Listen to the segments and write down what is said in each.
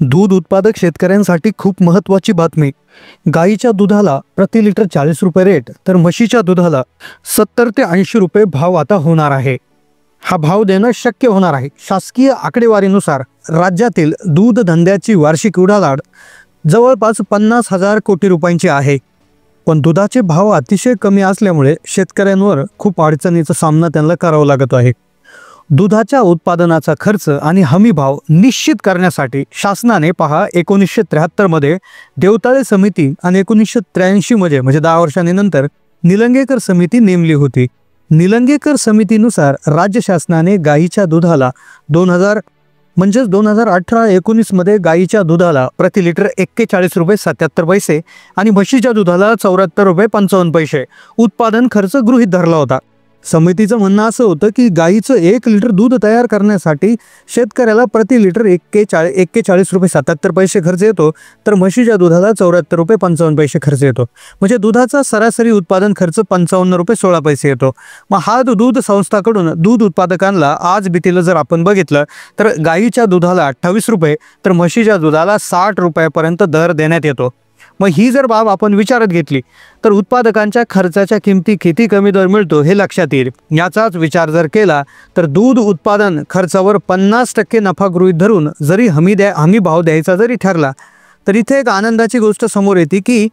दूध उत्पादक शेतकऱ्यांसाठी खूप महत्त्वाची बातमी. गाईच्या दुधाला प्रति लिटर 40 रुपये रेट, तर म्हशीच्या दुधाला 70 ते 80 रुपये भाव आता होणार आहे. हा भाव देणं शक्य होणार आहे. शासकीय आकडेवारीनुसार राज्यातील दूध धंद्याची वार्षिक उलाढाल जवळपास 50,000 कोटी रुपयांची आहे. पण दुधाचे भाव अतिशय कमी असल्यामुळे शेतकऱ्यांवर खूप अडचणीचा सामना त्यांना करावा लागत आहे. दुधाच्या उत्पादनाचा खर्च आणि हमी भाव निश्चित करण्यासाठी शासनाने 1973 मध्ये देवताळे समिती आणि 1983 मध्ये म्हणजे 10 वर्षांनंतर निलंगेकर समिती नेमली होती. निलंगेकर समितीनुसार राज्य शासनाने गाईच्या दुधाला 2018-19 मध्ये गाईच्या दुधाला प्रति लिटर 41 रुपये 77 पैसे आणि म्हशीच्या दुधाला 74 रुपये 55 पैसे उत्पादन खर्च गृहीत धरला होता. समितीचं म्हणणं असं होतं की गाईचं 1 लिटर दूध तयार करण्यासाठी शेतकऱ्याला प्रति लिटर 41 रुपये 77 पैसे खर्च येतो, तर म्हशीच्या दुधाला 74 रुपये 55 पैसे खर्च येतो. म्हणजे दुधाचा सरासरी उत्पादन खर्च 55 रुपये 16 पैसे येतो. मग हा दूध संस्थाकडून दूध उत्पादकांना आज भीतीला जर आपण बघितलं तर गाईच्या दुधाला 28 रुपये तर म्हशीच्या दुधाला 60 रुपयापर्यंत दर देण्यात येतो. मग ही जर बाब आपण विचारात घेतली तर उत्पादकांच्या खर्चाच्या किमती किती कमी दर मिळतो हे लक्षात येईल. याचाच विचार जर केला तर दूध उत्पादन खर्चावर 50% नफा गृहीत धरून जरी हमी भाव द्यायचा जरी ठरला तर इथे एक आनंदाची गोष्ट समोर येते की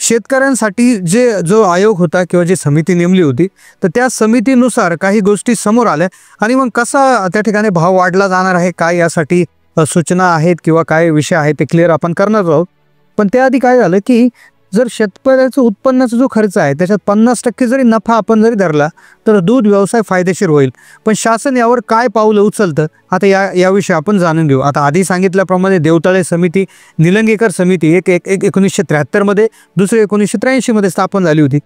शेतकऱ्यांसाठी जो आयोग होता किंवा जी समिती नेमली होती तर त्या समितीनुसार काही गोष्टी समोर आल्या आणि मग कसा त्या ठिकाणी भाव वाढला जाणार आहे, काय यासाठी सूचना आहेत किंवा काय विषय आहेत ते क्लिअर आपण करणार आहोत. पण त्याआधी काय झालं की जर शेतकऱ्याचं उत्पन्नाचा जो खर्च आहे त्याच्यात 50% जरी नफा आपण जरी धरला तर दूध व्यवसाय फायदेशीर होईल. पण शासन यावर काय पाऊलं उचलतं आता याविषयी आपण जाणून घेऊ. आता आधी सांगितल्याप्रमाणे देवताळे समिती, निलंगेकर समिती एक 1973 मध्ये, दुसरी 1983 मध्ये स्थापन झाली होती.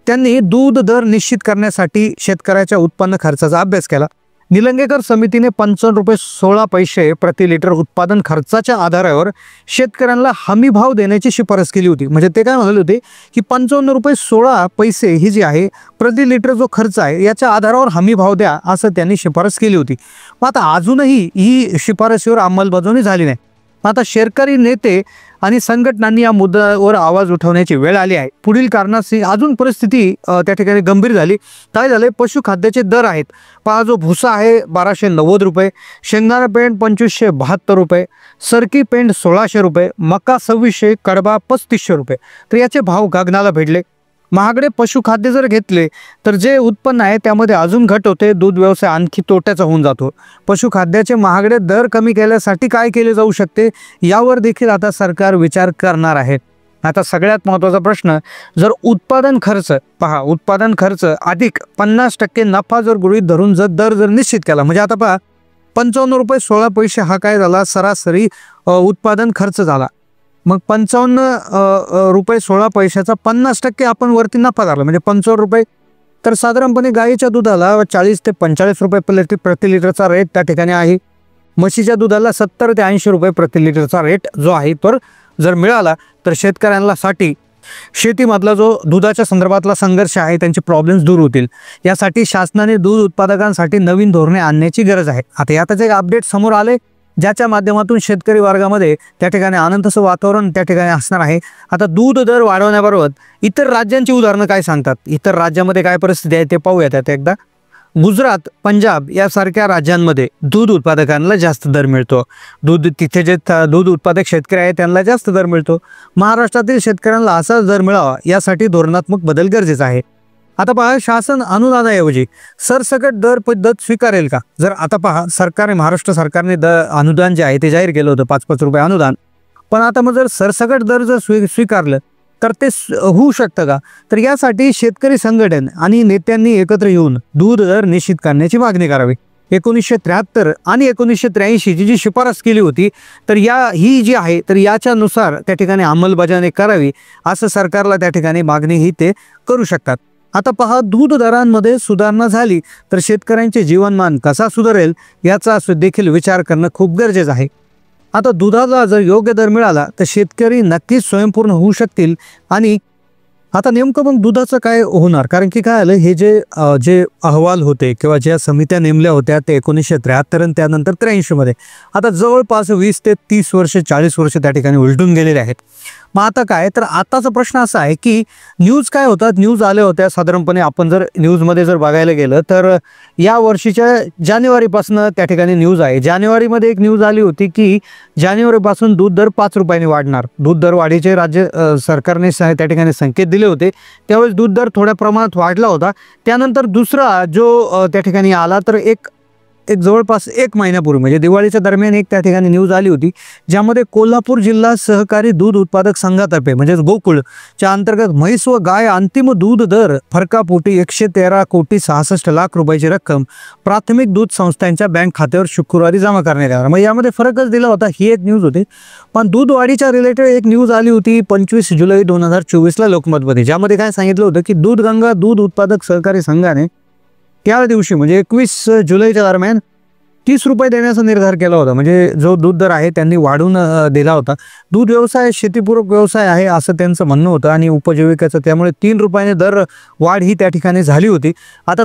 त्यांनी दूध दर निश्चित करण्यासाठी शेतकऱ्याच्या उत्पन्न खर्चाचा अभ्यास केला. निलंगेकर समितीने 55 रुपये 16 पैसे प्रति लिटर उत्पादन खर्चाच्या आधारावर शेतकऱ्यांना हमी भाव देण्याची शिफारस केली होती. म्हणजे ते काय म्हणाले होते की 55 रुपये 16 पैसे ही जी आहे प्रति लिटर जो खर्च आहे याच्या आधारावर हमी भाव द्या असं त्यांनी शिफारस केली होती. मग आता अजूनही ही शिफारसीवर अंमलबजावणी झाली नाही. आता शेतकरी नेते आणि संघटनांनी या मुद्द्यावर आवाज उठवण्याची वेळ आली आहे. पुढील कारणाशी अजून परिस्थिती त्या ठिकाणी गंभीर झाली. काय झाले, पशुखाद्याचे दर आहेत पहा. जो भुसा आहे 1290 रुपये, शेंगदाणा पेंड 2572 रुपये, सरकी पेंड 1600 रुपये, मका 2600, कडबा 3500 रुपये. तर याचे भाव गगनाला भिडले. महागडे पशुखाद्य जर घेतले तर जे उत्पन्न आहे त्यामध्ये अजून घट होते, दूध व्यवसाय आणखी तोट्याचा होऊन जातो. पशुखाद्याचे महागडे दर कमी केल्यासाठी काय केले जाऊ शकते यावर देखील आता सरकार विचार करणार आहे. आता सगळ्यात महत्त्वाचा प्रश्न, जर उत्पादन खर्च पहा, उत्पादन खर्च अधिक 50% नफा जर गृहीत धरून जर दर निश्चित केला, म्हणजे आता पहा 55 रुपये 16 पैसे हा काय झाला, सरासरी उत्पादन खर्च झाला. मग 55 रुपये 16 पैशाचा 50% आपण वरती नफा धरला म्हणजे 55 रुपये, तर साधारणपणे गाईच्या दुधाला 40 ते 45 रुपये प्रति लिटरचा रेट त्या ठिकाणी आहे. म्हशीच्या दुधाला 70 ते 80 रुपये प्रति लिटरचा रेट जो आहे तो जर मिळाला तर शेतकऱ्यांना साठी शेतीमधला जो दुधाच्या संदर्भातला संघर्ष आहे त्यांचे प्रॉब्लेम्स दूर होतील. यासाठी शासनाने दूध उत्पादकांसाठी नवीन धोरणे आणण्याची गरज आहे. आता यातच एक अपडेट समोर आले ज्याच्या माध्यमातून शेतकरी वर्गामध्ये त्या ठिकाणी आनंदाचं वातावरण त्या ठिकाणी असणार आहे. आता दूध दर वाढवण्याबरोबर इतर राज्यांची उदाहरणं काय सांगतात, इतर राज्यामध्ये काय परिस्थिती आहे ते पाहूयात. आता एकदा गुजरात, पंजाब यासारख्या राज्यांमध्ये दूध उत्पादकांना जास्त दर मिळतो. तिथे जे दूध उत्पादक शेतकरी आहेत त्यांना जास्त दर मिळतो. महाराष्ट्रातील शेतकऱ्यांना असाच दर मिळावा यासाठी धोरणात्मक बदल गरजेचा आहे. आता पहा, शासन अनुदानाऐवजी सरसकट दर पद्धत स्वीकारेल का? जर आता पहा, महाराष्ट्र सरकारने अनुदान जे आहे ते जाहीर केलं होतं 5-5 रुपये अनुदान. पण आता मग जर सरसकट दर जर स्वीकारलं तर ते होऊ शकतं का? तर यासाठी शेतकरी संघटन आणि नेत्यांनी एकत्र येऊन दूध दर निश्चित करण्याची मागणी करावी. 1973 आणि 1983 जी शिफारस केली होती तर ही जी आहे तर याच्यानुसार त्या ठिकाणी अंमलबजावणी करावी असं सरकारला त्या ठिकाणी मागणी ही ते करू शकतात. आता पहा, दूध दरांमध्ये सुधारणा झाली तर शेतकऱ्यांचे जीवनमान कसा सुधारेल याचा देखील विचार करणं खूप गरजेचं आहे. आता दुधाला जर योग्य दर मिळाला तर शेतकरी नक्कीच स्वयंपूर्ण होऊ शकतील आणि आता नेमकं मग दुधाचं काय होणार, कारण की काय आलं, हे जे अहवाल होते किंवा ज्या समित्या नेमल्या होत्या ते 1973 आणि त्यानंतर 83 मध्ये, आता जवळपास 20 ते 30 वर्ष 40 वर्ष त्या ठिकाणी उलटून गेलेले आहेत. मग आता काय, तर आताचा प्रश्न असा आहे की न्यूज काय होतात, न्यूज आल्या होत्या साधारणपणे आपण जर न्यूजमध्ये जर बघायला गेलं तर या वर्षीच्या जानेवारीपासून त्या ठिकाणी न्यूज आहे. जानेवारीमध्ये एक न्यूज आली होती की जानेवारीपासून दूध दर 5 रुपयांनी वाढणार. दूध दर वाढीचे राज्य सरकारने त्या ठिकाणी संकेत दिले होते. त्यावेळेस दूध दर थोड्या प्रमाणात वाढला होता. त्यानंतर दुसरा जो त्या ठिकाणी आला तर एक जवळपास 1 महिन्यापूर्वी म्हणजे दिवाळीच्या दरम्यान एक त्या ठिकाणी न्यूज आली होती, ज्यामध्ये कोल्हापूर जिल्हा सहकारी दूध उत्पादक संघातर्फे म्हणजे गोकुळच्या अंतर्गत म्हैस व गाय अंतिम दूध दर फरकापोटी 113 कोटी 66 लाख रुपयाची रक्कम प्राथमिक दूध संस्थांच्या बँक खात्यावर शुक्रवारी जमा करण्यात येणार. मग यामध्ये फरकच दिला होता, ही एक न्यूज होती. पण दूध वाढीच्या रिलेटेड एक न्यूज आली होती 25 जुलै 2024 लोकमतमध्ये, ज्यामध्ये काय सांगितलं होतं की दूधगंगा दूध उत्पादक सहकारी संघाने त्या दिवशी म्हणजे 21 जुलैच्या दरम्यान 30 रुपये देण्याचा निर्धार केला होता. म्हणजे जो दूध दर आहे त्यांनी वाढवून दिला होता. दूध व्यवसाय शेतीपूरक व्यवसाय आहे असं त्यांचं म्हणणं होतं आणि उपजीविकेचं, त्यामुळे 3 रुपयाने दर वाढ ही त्या ठिकाणी झाली होती. आता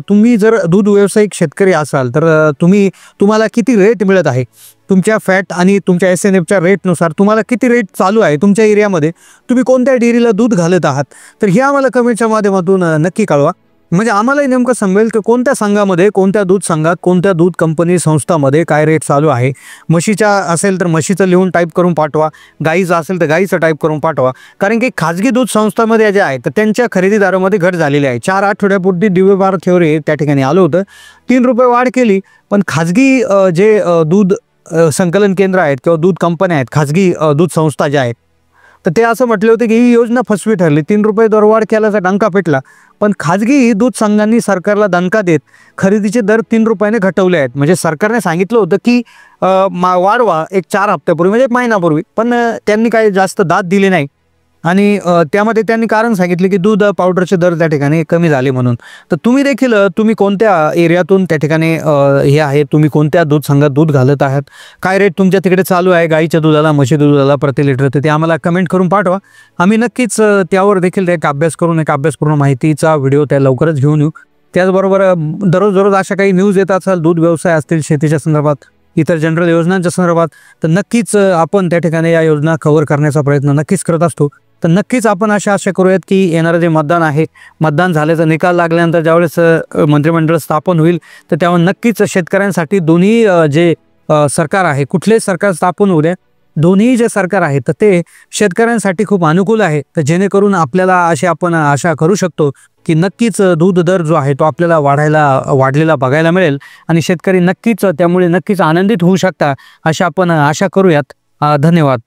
तुम्ही जर दूध व्यावसायिक शेतकरी असाल तर तुम्हाला किती रेट मिळत आहे, तुमच्या फॅट आणि तुमच्या SNFच्या रेटनुसार तुम्हाला किती रेट चालू आहे तुमच्या एरियामध्ये, तुम्ही कोणत्या डेअरीला दूध घालत आहात, तर हे आम्हाला कमेंटच्या माध्यमातून नक्की कळवा. म्हणजे आम्हालाही नेमकं समजेल की कोणत्या संघामध्ये, कोणत्या दूध संघात, कोणत्या दूध कंपनी संस्थामध्ये काय रेट चालू आहे. म्हशीच्या असेल तर म्हशीचं लिहून टाईप करून पाठवा, गाईचं असेल तर गाईचं टाईप करून पाठवा. कारण की खाजगी दूध संस्थांमध्ये जे आहे तर त्यांच्या खरेदीदारामध्ये घट झालेली आहे. 4 आठवड्यापूर्वी दिव्यबार थेवरे त्या ठिकाणी आलं होतं, 3 रुपये वाढ केली. पण खाजगी जे दूध संकलन केंद्र आहेत किंवा दूध कंपन्या आहेत, खाजगी दूध संस्था ज्या आहेत, तर ते असं म्हटले होते की ही योजना फसवी ठरली. 3 रुपये दरवाढ केल्याचा डंका पेटला. पण खाजगी दूध संघांनी सरकारला दणका देत खरेदीचे दर 3 रुपयाने घटवले आहेत. म्हणजे सरकारने सांगितलं होतं की वाढवा एक 4 हप्त्यापूर्वी म्हणजे 1 महिनापूर्वी, पण त्यांनी काही जास्त दाद दिली नाही. आणि त्यामध्ये त्यांनी कारण सांगितले की दूध पावडरचे दर त्या ठिकाणी कमी झाले म्हणून. तर तुम्ही देखील तुम्ही कोणत्या एरियातून त्या ठिकाणी हे आहे, तुम्ही कोणत्या दूध संघात दूध घालत आहात, काय रेट तुमच्या तिकडे चालू आहे गाईच्या दुधाला, म्हशी दुधाला प्रति लिटर, तर ते आम्हाला कमेंट करून पाठवा. आम्ही नक्कीच त्यावर देखील एक अभ्यासपूर्ण माहितीचा व्हिडिओ त्या लवकरच घेऊन येऊ. त्याचबरोबर दररोज अशा काही न्यूज येत असाल, दूध व्यवसाय असतील, शेतीच्या संदर्भात, इतर जनरल योजनांच्या संदर्भात, तर नक्कीच आपण त्या ठिकाणी या योजना कव्हर करण्याचा प्रयत्न नक्कीच करत असतो. तर नक्कीच आपण आशा करूयात की येणारं जे मतदान आहे, मतदान झाल्याचा निकाल लागल्यानंतर ज्यावेळेस मंत्रिमंडळ स्थापन होईल तर त्यावर नक्कीच शेतकऱ्यांसाठी दोन्ही जे सरकार आहे, कुठले सरकार स्थापन होऊ द्या, दोन्ही जे सरकार आहे तर ते शेतकऱ्यांसाठी खूप अनुकूल आहे. तर जेणेकरून आपल्याला आपण आशा करू शकतो की नक्कीच दूध दर जो आहे तो आपल्याला वाढलेला बघायला मिळेल आणि शेतकरी नक्कीच त्यामुळे नक्कीच आनंदित होऊ शकता, अशा आपण आशा करूयात. धन्यवाद.